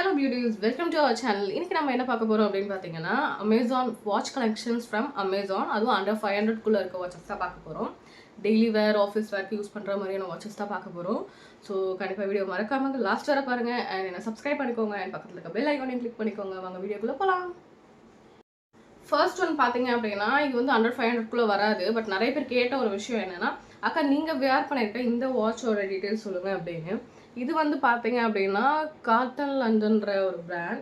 Hello beauties, welcome to our channel. இன்னைக்கு நம்ம என்ன பார்க்க போறோம் அப்படின்னு பார்த்தீங்கன்னா Amazon watch collections from Amazon. அதுவும் under 500 குள்ள இருக்க வாட்சஸ் தான் பார்க்க போறோம். டெய்லி வேர், ஆஃபீஸ் வேர்க்கு யூஸ் பண்ற மாதிரியான வாட்சஸ் தான் பார்க்க போறோம். ஸோ கண்டிப்பாக வீடியோ மறக்காம லாஸ்ட் வரை பாருங்க அண்ட் என்ன சப்ஸ்கிரைப் பண்ணிக்கோங்க அண்ட் பக்கத்தில் இருக்க பெல் ஐக்கானையும் கிளிக் பண்ணிக்கோங்க. வாங்க வீடியோக்குள்ள போகலாம். ஃபர்ஸ்ட் ஒன் பார்த்தீங்க அப்படின்னா இது வந்து அண்டர் 500 குள்ள வராது. பட் நிறைய பேர் கேட்ட ஒரு விஷயம் என்னன்னா, அக்கா நீங்க வேர் பண்ணிருக்க இந்த வாட்சோட டீடைல்ஸ் சொல்லுங்க அப்படின்னு. இது வந்து பார்த்தீங்க அப்படின்னா கார்டன் லண்டன்ற ஒரு பிராண்ட்,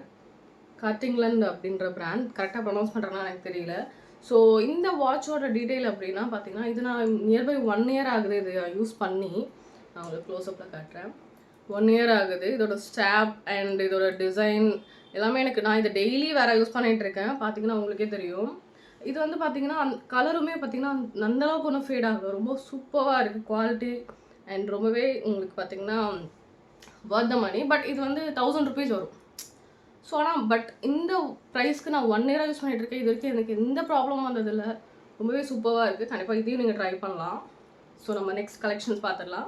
கார்டிங்லண்ட் அப்படின்ற பிராண்ட், கரெக்டாக ப்ரொனவுன்ஸ் பண்ணுறேன்னா எனக்கு தெரியல. ஸோ இந்த வாட்சோட டீட்டெயில் அப்படின்னா பார்த்தீங்கன்னா இது நான் நியர்பை 1 இயர் ஆகுது இது யூஸ் பண்ணி. நான் உங்களுக்கு க்ளோஸ்அப்பில் காட்டுறேன். 1 இயர் ஆகுது. இதோட ஸ்டாப் அண்ட் இதோட டிசைன் எல்லாமே எனக்கு, நான் இதை டெய்லி வேறு யூஸ் பண்ணிகிட்டு இருக்கேன். பார்த்தீங்கன்னா உங்களுக்கே தெரியும். இது வந்து பார்த்தீங்கன்னா கலருமே பார்த்தீங்கன்னா அந்தளவுக்கு ஒன்றும் ஃபேட் ஆகுது. ரொம்ப சூப்பராக இருக்குது குவாலிட்டி அண்ட் ரொம்பவே உங்களுக்கு பார்த்தீங்கன்னா வர்த் த மணி. பட் இது வந்து 1000 rupees வரும். ஸோ ஆனால் பட் இந்த ப்ரைஸ்க்கு நான் 1 இயராக யூஸ் பண்ணிகிட்டு இருக்கேன். இது வரைக்கும் எனக்கு எந்த ப்ராப்ளமும் வந்ததில்லை. ரொம்பவே சூப்பராக இருக்குது. கண்டிப்பாக இதையும் நீங்கள் ட்ரை பண்ணலாம். ஸோ நம்ம நெக்ஸ்ட் கலெக்ஷன்ஸ் பார்த்துடலாம்.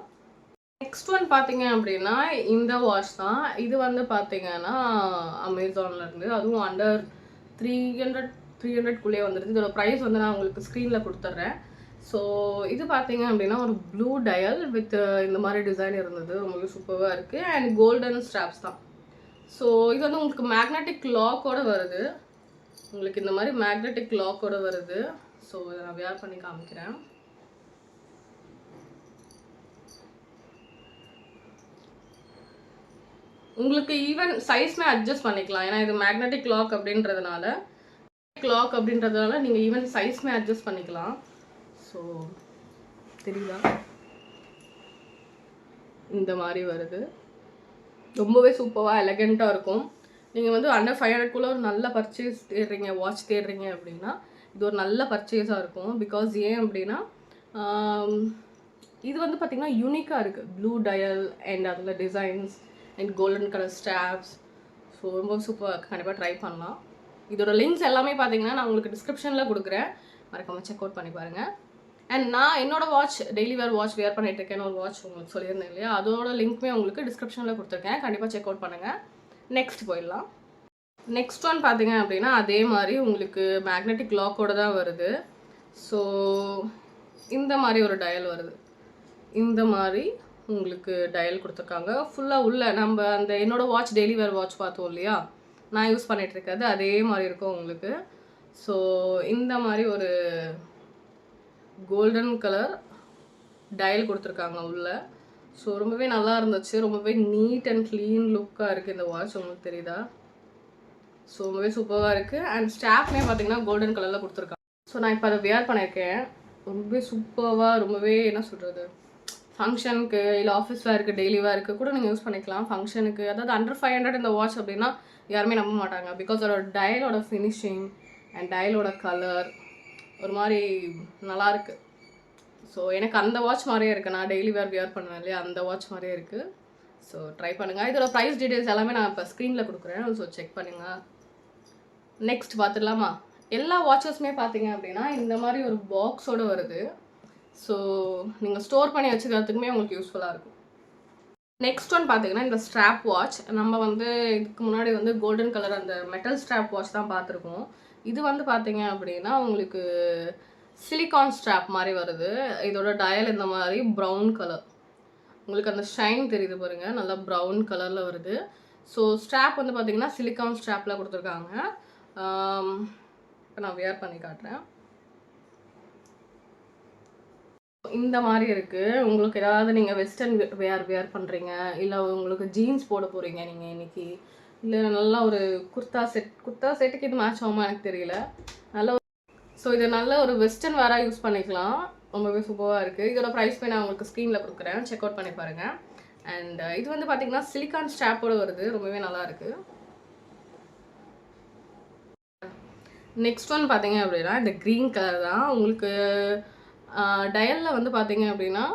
நெக்ஸ்ட் ஒன் பார்த்தீங்க அப்படின்னா இந்த வாட்ச் தான். இது வந்து பார்த்தீங்கன்னா அமேசான்லேருந்து, அதுவும் அண்டர் 300 வந்துடுது. இதோட ப்ரைஸ் வந்து நான் உங்களுக்கு ஸ்க்ரீனில் கொடுத்துட்றேன். ஸோ இது பார்த்தீங்க அப்படின்னா ஒரு ப்ளூ டயல் வித் இந்த மாதிரி டிசைன் இருந்தது. ரொம்பவே சூப்பராக இருக்குது அண்ட் கோல்டன் ஸ்ட்ராப்ஸ் தான். ஸோ இது வந்து உங்களுக்கு மேக்னெட்டிக் லாக்கோட வருது. உங்களுக்கு இந்த மாதிரி மேக்னெட்டிக் லாக்கோட வருது. ஸோ இதை நான் வேர் பண்ணி காமிக்கிறேன். உங்களுக்கு ஈவன் சைஸ்மே அட்ஜஸ்ட் பண்ணிக்கலாம். ஏன்னா இது மேக்னெட்டிக் லாக் அப்படின்றதுனால நீங்கள் ஈவன் சைஸ்மே அட்ஜஸ்ட் பண்ணிக்கலாம். ஸோ தெரியுதா, இந்த மாதிரி வருது. ரொம்பவே சூப்பராக எலகெண்ட்டாக இருக்கும். நீங்கள் வந்து அண்டர் 500 ஒரு நல்ல பர்ச்சேஸ் தேடுறீங்க, வாட்ச் தேடுறீங்க அப்படின்னா இது ஒரு நல்ல பர்ச்சேஸாக இருக்கும். பிகாஸ் ஏன் அப்படின்னா இது வந்து பார்த்திங்கன்னா யூனிக்காக இருக்குது. ப்ளூ டயல் அண்ட் அதில் designs and golden colour straps. So ரொம்ப சூப்பராக, கண்டிப்பாக ட்ரை பண்ணலாம். இதோட லிங்க்ஸ் எல்லாமே பார்த்தீங்கன்னா நான் உங்களுக்கு டிஸ்கிரிப்ஷனில் கொடுக்குறேன். மறக்காமல் செக் அவுட் பண்ணி பாருங்கள். அண்ட் நான் என்னோட watch daily wear watch wear பண்ணிட்டு இருக்கேன்னு ஒரு வாட்ச் உங்களுக்கு சொல்லியிருந்தேன் இல்லையா, அதோட லிங்க்குமே உங்களுக்கு டிஸ்கிரிப்ஷனில் கொடுத்துருக்கேன். கண்டிப்பாக செக் அவுட் பண்ணுங்கள். நெக்ஸ்ட் போயிடலாம். நெக்ஸ்ட் ஒன் பார்த்தீங்க அப்படின்னா அதே மாதிரி உங்களுக்கு மேக்னெட்டிக் லாக்கோடு தான் வருது. ஸோ இந்த மாதிரி ஒரு டயல் வருது. இந்த மாதிரி உங்களுக்கு டயல் கொடுத்துருக்காங்க. ஃபுல்லாக உள்ள நம்ம அந்த என்னோடய வாட்ச் டெய்லி வேர் வாட்ச் பார்த்தோம் இல்லையா, நான் யூஸ் பண்ணிகிட்ருக்கிறது அதே மாதிரி இருக்கும் உங்களுக்கு. ஸோ இந்த மாதிரி ஒரு கோல்டன் கலர் டயல் கொடுத்துருக்காங்க உள்ள. ஸோ ரொம்பவே நல்லா இருந்துச்சு. ரொம்பவே நீட் அண்ட் க்ளீன் லுக்காக இருக்குது இந்த வாட்ச். உங்களுக்கு தெரியுதா? ஸோ ரொம்பவே சூப்பராக இருக்குது. அண்ட் ஸ்டாப்மே பார்த்தீங்கன்னா கோல்டன் கலரில் கொடுத்துருக்காங்க. ஸோ நான் இப்போ அதை வேர் பண்ணியிருக்கேன். ரொம்பவே சூப்பராக, ரொம்பவே என்ன சொல்கிறது, ஃபங்க்ஷனுக்கு இல்லை ஆஃபீஸ் வேருக்கு, டெய்லி வேருக்கு கூட நீங்கள் யூஸ் பண்ணிக்கலாம். ஃபங்க்ஷனுக்கு, அதாவது அண்டர் 500 இந்த வாட்ச் அப்படின்னா யாருமே நம்ப மாட்டாங்க. பிகாஸ் அதோட டயலோட ஃபினிஷிங் அண்ட் டயலோட கலர் ஒரு மாதிரி நல்லாயிருக்கு. ஸோ எனக்கு அந்த வாட்ச் மாதிரியே இருக்குது. நான் டெய்லி வேர் பண்ணுவேன் இல்லையா, அந்த வாட்ச் மாதிரியே இருக்குது. ஸோ ட்ரை பண்ணுங்கள். இதோட ப்ரைஸ் டீட்டெயில்ஸ் எல்லாமே நான் இப்போ ஸ்க்ரீனில் கொடுக்குறேன். ஸோ செக் பண்ணுங்கள். நெக்ஸ்ட் பார்த்துடலாமா? எல்லா வாட்சஸுமே பார்த்தீங்க அப்படின்னா இந்த மாதிரி ஒரு பாக்ஸோடு வருது. ஸோ நீங்கள் ஸ்டோர் பண்ணி வச்சுக்கிறதுக்குமே உங்களுக்கு யூஸ்ஃபுல்லாக இருக்கும். நெக்ஸ்ட் ஒன் பார்த்தீங்கன்னா இந்த ஸ்ட்ராப் வாட்ச். நம்ம வந்து இதுக்கு முன்னாடி வந்து கோல்டன் கலர் அந்த மெட்டல் ஸ்ட்ராப் வாட்ச் தான் பார்த்துருக்கோம். இது வந்து பார்த்தீங்க அப்படின்னா உங்களுக்கு சிலிகான் ஸ்ட்ராப் மாதிரி வருது. இதோட டயல் இந்த மாதிரி ப்ரௌன் கலர், உங்களுக்கு அந்த ஷைன் தெரியுது பாருங்கள், நல்லா ப்ரௌன் கலரில் வருது. ஸோ ஸ்ட்ராப் வந்து பார்த்தீங்கன்னா சிலிகான் ஸ்ட்ராப்பில் கொடுத்துருக்காங்க. இப்போ நான் வேர் பண்ணி காட்டுறேன். இந்த மாதிரி இருக்குது. உங்களுக்கு ஏதாவது நீங்கள் வெஸ்டர்ன் வேர் பண்ணுறீங்க, இல்லை உங்களுக்கு ஜீன்ஸ் போட போகிறீங்க நீங்கள் இன்றைக்கி, இல்லை நல்லா ஒரு குர்தா செட்டுக்கு இது மேட்ச் ஆகுமா எனக்கு தெரியல. நல்ல ஸோ இது நல்ல ஒரு வெஸ்டர்ன் வேராக யூஸ் பண்ணிக்கலாம். ரொம்பவே சூப்பராக இருக்குது. இதோட ப்ரைஸ் போய் நான் உங்களுக்கு ஸ்க்ரீனில் கொடுக்குறேன். செக் அவுட் பண்ணி பாருங்கள். அண்ட் இது வந்து பார்த்திங்கன்னா சிலிகான் ஸ்ட்ராப்போடு வருது. ரொம்பவே நல்லா இருக்குது. நெக்ஸ்ட் ஒன் பார்த்தீங்க அப்படின்னா இந்த க்ரீன் கலர் தான். உங்களுக்கு டயலில் வந்து பார்த்தீங்க அப்படின்னா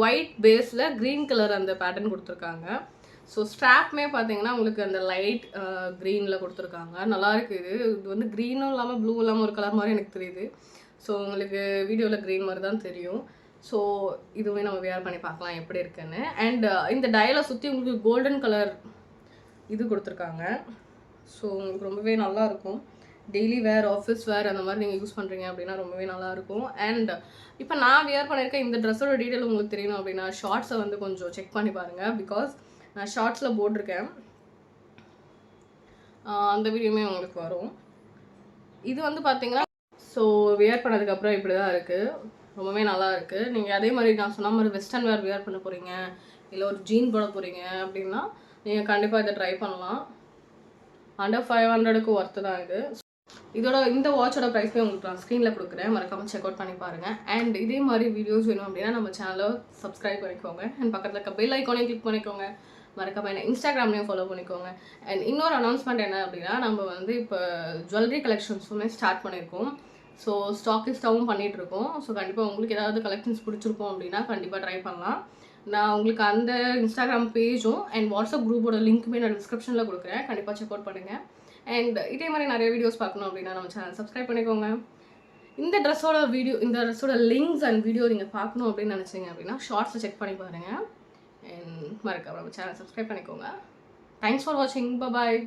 ஒயிட் பேஸில் க்ரீன் கலர் அந்த பேட்டர்ன் கொடுத்துருக்காங்க. ஸோ ஸ்ட்ராப்மே பார்த்தீங்கன்னா உங்களுக்கு அந்த லைட் க்ரீனில் கொடுத்துருக்காங்க. நல்லாயிருக்கு. இது வந்து க்ரீனும் இல்லாமல் ப்ளூ இல்லாமல் ஒரு கலர் மாதிரி எனக்கு தெரியுது. ஸோ உங்களுக்கு வீடியோவில் க்ரீன் மாதிரி தான் தெரியும். ஸோ இதுவே நம்ம வேர் பண்ணி பார்க்கலாம் எப்படி இருக்குன்னு. அண்ட் இந்த டயலை சுற்றி உங்களுக்கு கோல்டன் கலர் இது கொடுத்துருக்காங்க. ஸோ உங்களுக்கு ரொம்பவே நல்லாயிருக்கும். டெய்லி வேர், ஆஃபீஸ் வேர் அந்த மாதிரி நீங்கள் யூஸ் பண்ணுறீங்க அப்படின்னா ரொம்பவே நல்லாயிருக்கும். அண்ட் இப்போ நான் வியர் பண்ணியிருக்கேன் இந்த ட்ரெஸ்ஸோட டீட்டெயில் உங்களுக்கு தெரியணும் அப்படின்னா ஷார்ட்ஸை வந்து கொஞ்சம் செக் பண்ணி பாருங்கள். பிகாஸ் நான் ஷார்ட்ஸில் போட்டிருக்கேன், அந்த வீடியோமே உங்களுக்கு வரும். இது வந்து பார்த்தீங்கன்னா ஸோ வியர் பண்ணதுக்கப்புறம் இப்படி தான் இருக்குது. ரொம்பவே நல்லா இருக்குது. நீங்கள் அதே மாதிரி நான் சொன்ன மாதிரி வெஸ்டர்ன் வேர் வியர் பண்ண போகிறீங்க, இல்லை ஒரு ஜீன் போட போகிறீங்க அப்படின்னா நீங்கள் கண்டிப்பாக இதை ட்ரை பண்ணலாம். அண்டர் 500க்கு ஒர்த்து தான் இது. இதோட இந்த வாட்சோட ப்ரைஸ்மே உங்களுக்கு நான் ஸ்க்ரீனில் கொடுக்குறேன், மறக்காமல் செக் அவுட் பண்ணி பாருங்கள். அண்ட் இதே மாதிரி வீடியோஸ் வேணும் அப்படின்னா நம்ம சேனலை சப்ஸ்கிரைப் பண்ணிக்கோங்க. அண்ட் பக்கத்தில் இருக்க பெல் ஐக்கானையும் கிளிக் பண்ணிக்கோங்க. மறக்காமல் என்ன இன்ஸ்டாகிராம்லேயும் ஃபாலோ பண்ணிக்கோங்க. அண்ட் இன்னொரு அனௌன்ஸ்மெண்ட் என்ன அப்படின்னா நம்ம வந்து இப்போ ஜுவல்லரி கலெக்ஷன்ஸுமே ஸ்டார்ட் பண்ணியிருக்கோம். ஸோ ஸ்டாக்கிஸ்டாகவும் பண்ணிகிட்ருக்கோம். ஸோ கண்டிப்பாக உங்களுக்கு ஏதாவது கலெக்ஷன்ஸ் பிடிச்சிருக்கோம் அப்படின்னா கண்டிப்பாக ட்ரை பண்ணலாம். நான் உங்களுக்கு அந்த இன்ஸ்டாகிராம் பேஜும் அண்ட் வாட்ஸ்அப் குரூப்போட லிங்க்குமே நான் டிஸ்கிரிப்ஷனில் கொடுக்குறேன், கண்டிப்பாக செக் அவுட் பண்ணுங்கள். அண்ட் இதே மாதிரி நிறைய வீடியோஸ் பார்க்கணும் அப்படின்னா நம்ம சேனல் சப்ஸ்கிரைப் பண்ணிக்கோங்க. இந்த ட்ரெஸ்ஸோட லிங்க்ஸ் அண்ட் வீடியோ நீங்கள் பார்க்கணும் அப்படின்னு நினச்சிங்க அப்படின்னா ஷார்ட்ஸை செக் பண்ணி பாருங்கள். அண்ட் மறக்காம நம்ம சேனல் சப்ஸ்கிரைப் பண்ணிக்கோங்க. தேங்க்ஸ் ஃபார் வாட்சிங். பாய்.